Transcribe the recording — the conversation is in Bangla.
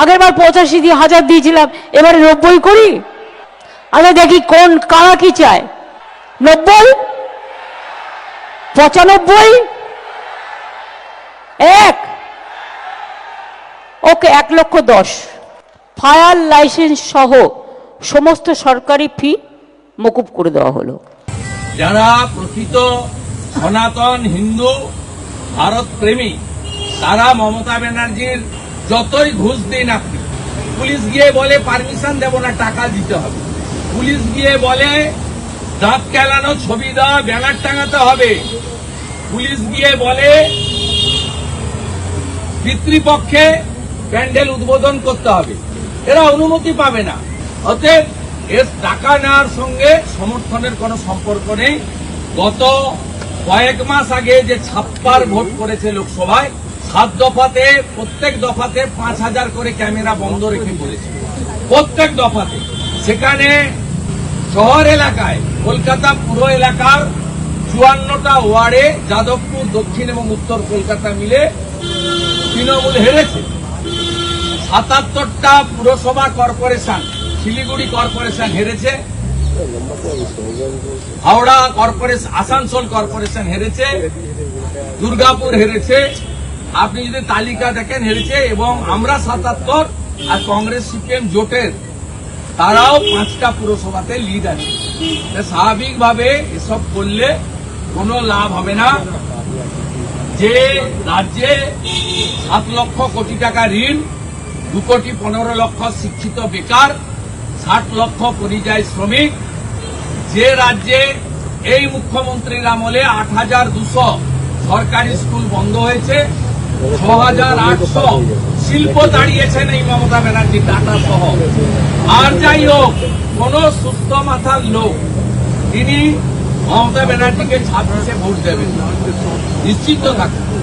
আগের বার 85,000 দিয়েছিলাম, এবারে 90 করি। আরে দেখি কোন কারা কি চায়। 90, 95, 1, ওকে 1,10,000। ফায়ার লাইসেন্স সহ সমস্ত সরকারি ফি মকুব করে দেওয়া হলো। যারা প্রকৃত সনাতন হিন্দু ভারত প্রেমী তারা মমতা ব্যানার্জির যতই ঘুষ দিন আপনি, পুলিশ গিয়ে বলে পারমিশন দেব না, টাকা দিতে হবে। পুলিশ গিয়ে বলে দাঁত কেলানো, ছবি দেওয়া, ব্যানার টাঙাতে হবে। পুলিশ গিয়ে বলে পিতৃপক্ষে প্যান্ডেল উদ্বোধন করতে হবে, এরা অনুমতি পাবে না। অতএব এর টাকা নেওয়ার সঙ্গে সমর্থনের কোনো সম্পর্ক নেই। গত কয়েক মাস আগে যে 56 ভোট করেছে লোকসভায়, 7 দফাতে প্রত্যেক দফাতে 5,000 করে ক্যামেরা বন্ধ রেখে করেছে, প্রত্যেক দফাতে। সেখানে শহর এলাকায় কলকাতা পুরো এলাকার 54টা ওয়ার্ডে যাদবপুর, দক্ষিণ এবং উত্তর কলকাতা মিলে তৃণমূল হেরেছে। 77টা পুরসভা কর্পোরেশন, শিলিগুড়ি কর্পোরেশন হেরেছে, হাওড়া কর্পোরেশন, আসানসোল কর্পোরেশন হেরেছে, দুর্গাপুর হেরেছে। আপনি যদি তালিকা দেখেন হেরেছে। এবং আমরা 77 আর কংগ্রেস সিপিএম জোটের তারাও 5টা পুরসভাতে লিড আছে। স্বাভাবিকভাবে এসব করলে কোনো লাভ হবে না। যে রাজ্যে 7 লক্ষ কোটি টাকা ঋণ, 2,15,00,000 শিক্ষিত বেকার, 60 লক্ষ পরিযায়ী শ্রমিক, যে রাজ্যে এই মুখ্যমন্ত্রীর আমলে 8,200 সরকারি স্কুল বন্ধ হয়েছে, 6,800 শিল্প দাঁড়িয়েছেন এই মমতা ব্যানার্জি টাটা সহ। আর যাই হোক, কোন সুস্থ মাথার লোক তিনি মমতা ব্যানার্জিকে 26-এ ভোট দেবেন, নিশ্চিত থাকুন।